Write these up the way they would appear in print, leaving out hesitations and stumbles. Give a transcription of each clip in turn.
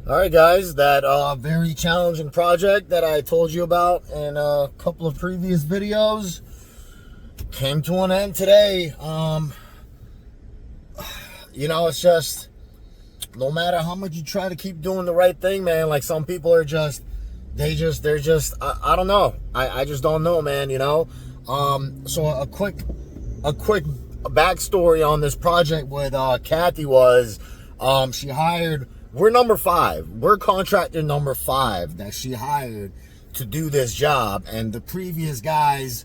All right, guys, that very challenging project that I told you about in a couple of previous videos came to an end today. It's just, no matter how much you try to keep doing the right thing, man, like some people are just, I don't know. I just don't know, man, So a quick backstory on this project with Kathy was, she hired, we're number 5. We're contractor number 5 that she hired to do this job. And the previous guys,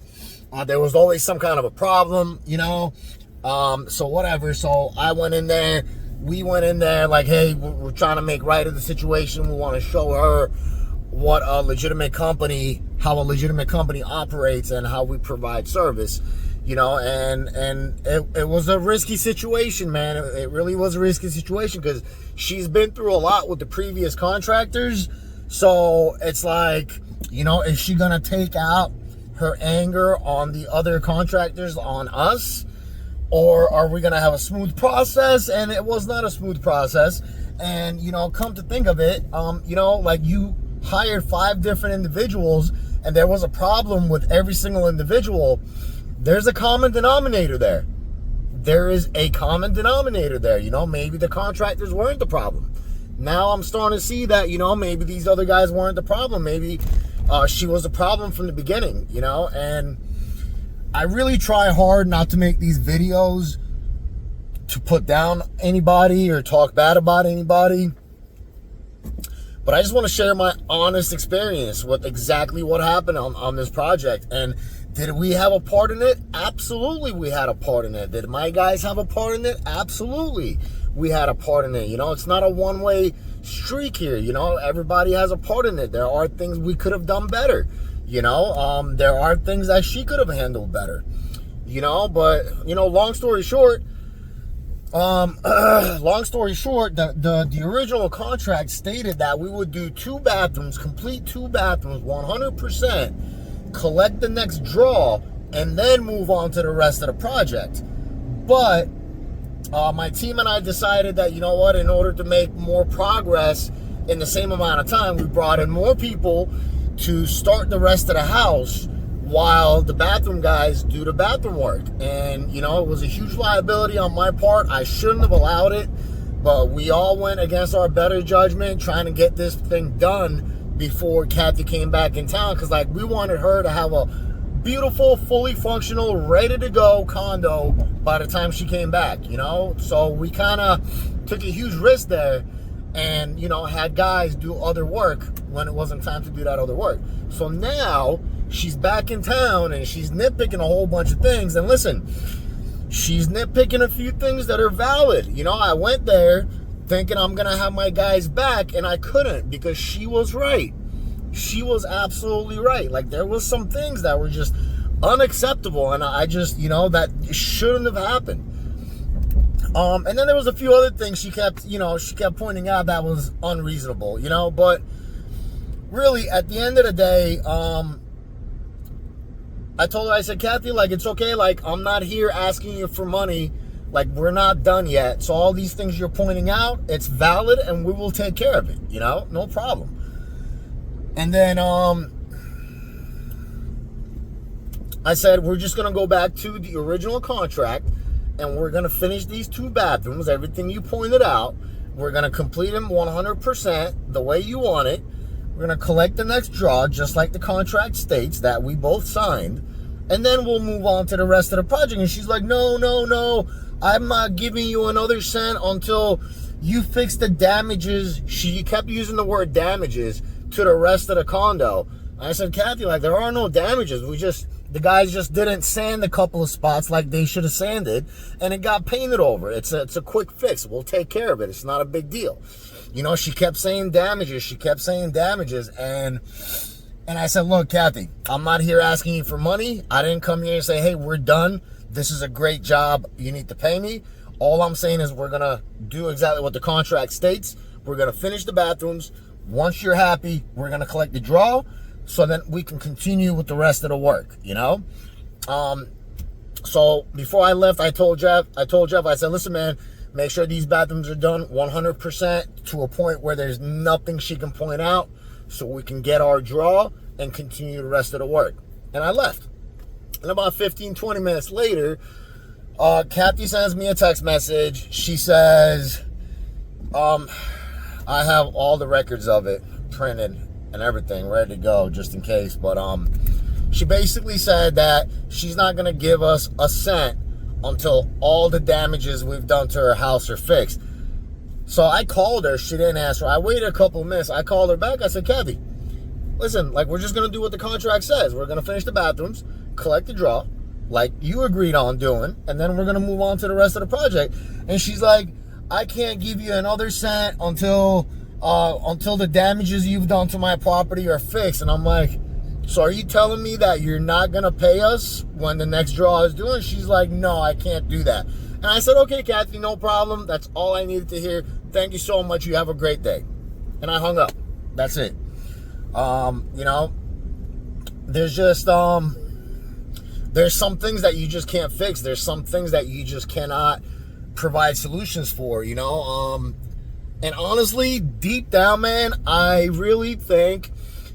there was always some kind of a problem, so whatever. So I went in there. We went in there like, hey, we're trying to make right of the situation. We want to show her what a legitimate company, how a legitimate company operates and how we provide service. And it was a risky situation, man. It really was a risky situation because she's been through a lot with the previous contractors. So it's like, is she going to take out her anger on the other contractors on us? Or are we going to have a smooth process? And it was not a smooth process. And, come to think of it, like you hired 5 different individuals and there was a problem with every single individual. There's a common denominator there. There is a common denominator there. Maybe the contractors weren't the problem. Now I'm starting to see that, maybe these other guys weren't the problem. Maybe she was the problem from the beginning, and I really try hard not to make these videos to put down anybody or talk bad about anybody. But I just want to share my honest experience with exactly what happened on this project. And did we have a part in it? Absolutely, we had a part in it. Did my guys have a part in it? Absolutely, we had a part in it. It's not a one-way streak here. Everybody has a part in it. There are things we could have done better. There are things that she could have handled better. But long story short, the original contract stated that we would do 2 bathrooms, complete 2 bathrooms, 100%, collect the next draw, and then move on to the rest of the project. But my team and I decided that, in order to make more progress in the same amount of time, we brought in more people to start the rest of the house while the bathroom guys do the bathroom work. And, it was a huge liability on my part. I shouldn't have allowed it, but we all went against our better judgment trying to get this thing done before Kathy came back in town. Because, we wanted her to have a beautiful, fully functional, ready-to-go condo by the time she came back, So we kind of took a huge risk there and, had guys do other work when it wasn't time to do that other work. So now she's back in town and she's nitpicking a whole bunch of things. And listen, she's nitpicking a few things that are valid. I went there thinking I'm going to have my guys back, and I couldn't because she was right. She was absolutely right. There was some things that were just unacceptable, and I just, that shouldn't have happened. And then there was a few other things she kept pointing out that was unreasonable, but really at the end of the day, I told her, I said, Kathy, it's okay. I'm not here asking you for money. We're not done yet. So all these things you're pointing out, it's valid and we will take care of it, no problem. And then, I said, we're just going to go back to the original contract and we're going to finish these 2 bathrooms, everything you pointed out. We're going to complete them 100% the way you want it. We're going to collect the next draw, just like the contract states that we both signed. And then we'll move on to the rest of the project. And she's like, no. I'm not giving you another cent until you fix the damages. She kept using the word damages to the rest of the condo. I said, Kathy, there are no damages. The guys just didn't sand a couple of spots like they should have sanded, and it got painted over. It's a quick fix. We'll take care of it. It's not a big deal. She kept saying damages. And I said, look, Kathy, I'm not here asking you for money. I didn't come here and say, hey, we're done. This is a great job. You need to pay me. All I'm saying is we're going to do exactly what the contract states. We're going to finish the bathrooms. Once you're happy, we're going to collect the draw so then we can continue with the rest of the work, So before I left, I told Jeff, I said, listen, man, Make sure these bathrooms are done 100% to a point where there's nothing she can point out, so we can get our draw and continue the rest of the work. And I left. And about 15, 20 minutes later, Kathy sends me a text message. She says, I have all the records of it printed and everything ready to go just in case. But she basically said that she's not going to give us a cent until all the damages we've done to her house are fixed. So I called her. She didn't answer. I waited a couple of minutes. I called her back. I said, Kathy, listen, like, we're just going to do what the contract says. We're going to finish the bathrooms, collect the draw, like you agreed on doing, and then we're going to move on to the rest of the project. And she's like, I can't give you another cent until the damages you've done to my property are fixed. And I'm like, so are you telling me that you're not going to pay us when the next draw is due? And she's like, no, I can't do that. And I said, okay, Kathy, no problem. That's all I needed to hear. Thank you so much. You have a great day. And I hung up. That's it. You know, there's just, there's some things that you just can't fix. There's some things that you just cannot provide solutions for, you know? And honestly, deep down, man, I really think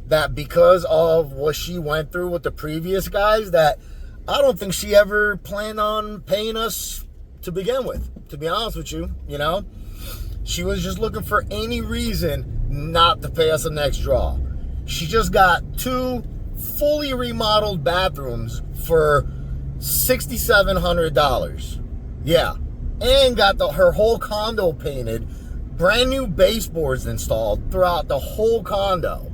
that because of what she went through with the previous guys, that I don't think she ever planned on paying us to begin with, to be honest with you, you know? She was just looking for any reason not to pay us the next draw. She just got 2 fully remodeled bathrooms for $6,700. Yeah. And got her whole condo painted, brand new baseboards installed throughout the whole condo.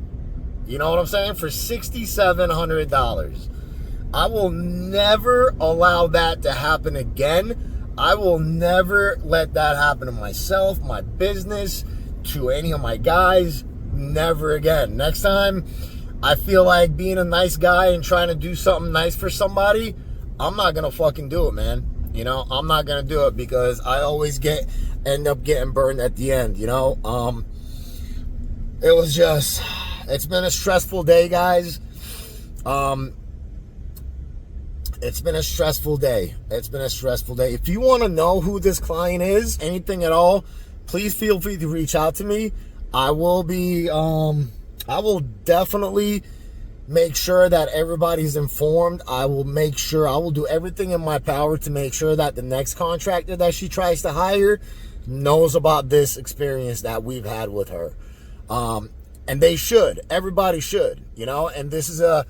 You know what I'm saying? For $6,700. I will never allow that to happen again. I will never let that happen to myself, my business, to any of my guys. Never again. Next time I feel like being a nice guy and trying to do something nice for somebody, I'm not going to fucking do it, man. You know, I'm not going to do it because I always end up getting burned at the end, you know? It's been a stressful day, guys. It's been a stressful day. It's been a stressful day. If you want to know who this client is, anything at all, please feel free to reach out to me. I will definitely make sure that everybody's informed. I will do everything in my power to make sure that the next contractor that she tries to hire knows about this experience that we've had with her. And they should. Everybody should, you know? And this is a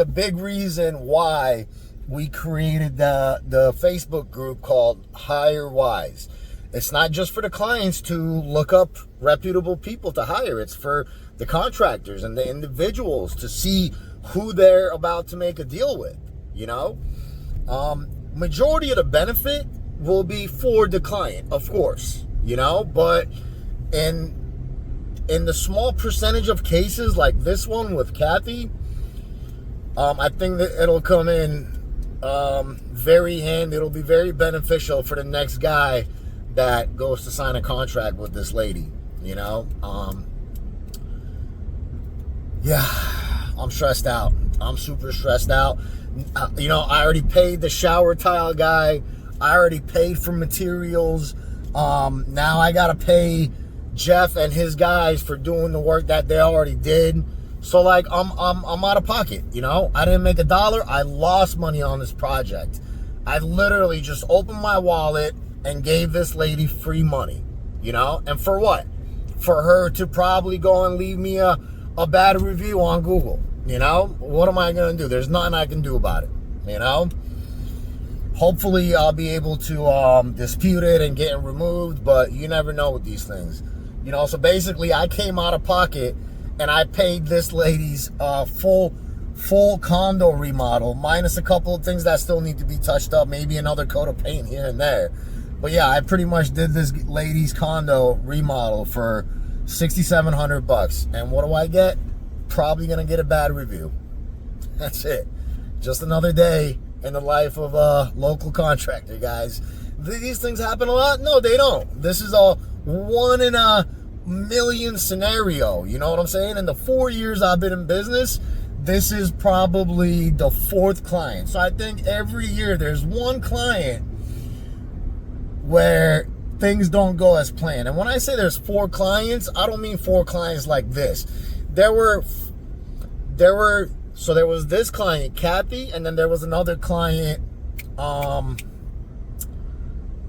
big reason why we created the Facebook group called Hire Wise. It's not just for the clients to look up reputable people to hire. It's for the contractors and the individuals to see who they're about to make a deal with, you know? Majority of the benefit will be for the client, of course, you know? But in the small percentage of cases like this one with Kathy, I think that it'll come in very handy. It'll be very beneficial for the next guy that goes to sign a contract with this lady, you know? Yeah, I'm stressed out. I'm super stressed out. You know, I already paid the shower tile guy. I already paid for materials. Now I gotta pay Jeff and his guys for doing the work that they already did. So like I'm out of pocket, you know? I didn't make $1. I lost money on this project. I literally just opened my wallet and gave this lady free money, you know? And for what? For her to probably go and leave me a bad review on Google, you know? What am I gonna do? There's nothing I can do about it, you know? Hopefully I'll be able to dispute it and get it removed, but you never know with these things. You know, so basically I came out of pocket and I paid this lady's full condo remodel, minus a couple of things that still need to be touched up, maybe another coat of paint here and there. But yeah, I pretty much did this lady's condo remodel for $6,700. And what do I get? Probably gonna get a bad review. That's it. Just another day in the life of a local contractor, guys. These things happen a lot? No, they don't. This is a 1 in a million scenario. You know what I'm saying? In the 4 years I've been in business, this is probably the 4th client. So I think every year there's one client where things don't go as planned. And when I say there's 4 clients, I don't mean 4 clients like this. There was this client, Kathy, and then there was another client,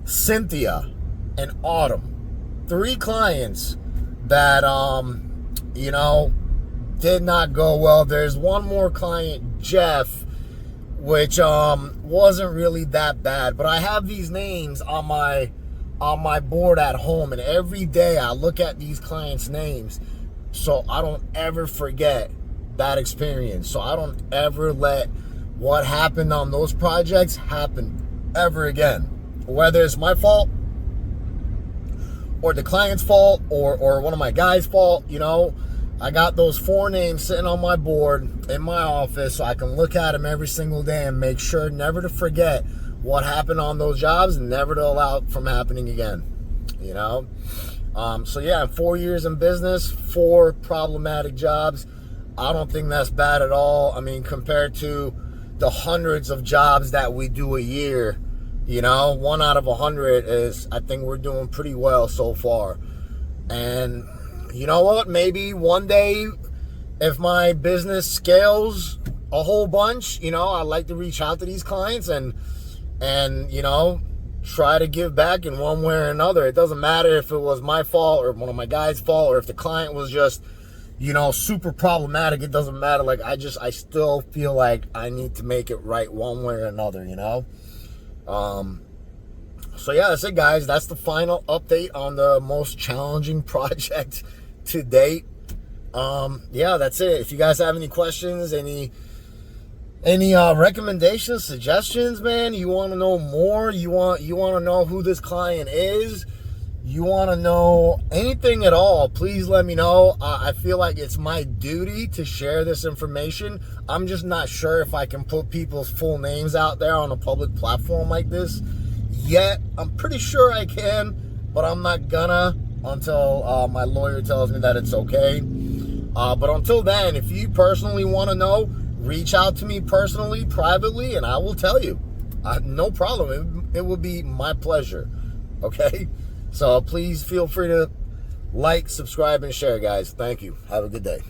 Cynthia and Autumn. 3 clients that, you know, did not go well. There's one more client, Jeff, which wasn't really that bad. But I have these names on my board at home, and every day I look at these clients' names so I don't ever forget that experience. So I don't ever let what happened on those projects happen ever again. Whether it's my fault or the client's fault or one of my guys' fault, you know, I got those 4 names sitting on my board in my office so I can look at them every single day and make sure never to forget what happened on those jobs and never to allow it from happening again, you know? So yeah, 4 years in business, 4 problematic jobs. I don't think that's bad at all. I mean, compared to the hundreds of jobs that we do a year, you know, 1 out of 100 is, I think we're doing pretty well so far. And you know what? Maybe one day, if my business scales a whole bunch, you know, I'd like to reach out to these clients and you know, try to give back in one way or another. It doesn't matter if it was my fault or one of my guys' fault, or if the client was just, you know, super problematic. It doesn't matter. Like, I still feel like I need to make it right one way or another, you know? So yeah, that's it, guys. That's the final update on the most challenging project to date. Yeah, that's it. If you guys have any questions, any recommendations, suggestions, man, you want to know more, you want to know who this client is, you want to know anything at all, please let me know. I feel like it's my duty to share this information. I'm just not sure if I can put people's full names out there on a public platform like this yet. I'm pretty sure I can, but I'm not gonna until my lawyer tells me that it's okay. But until then, if you personally want to know, reach out to me personally, privately, and I will tell you. No problem. It would be my pleasure. Okay? So please feel free to like, subscribe, and share, guys. Thank you. Have a good day.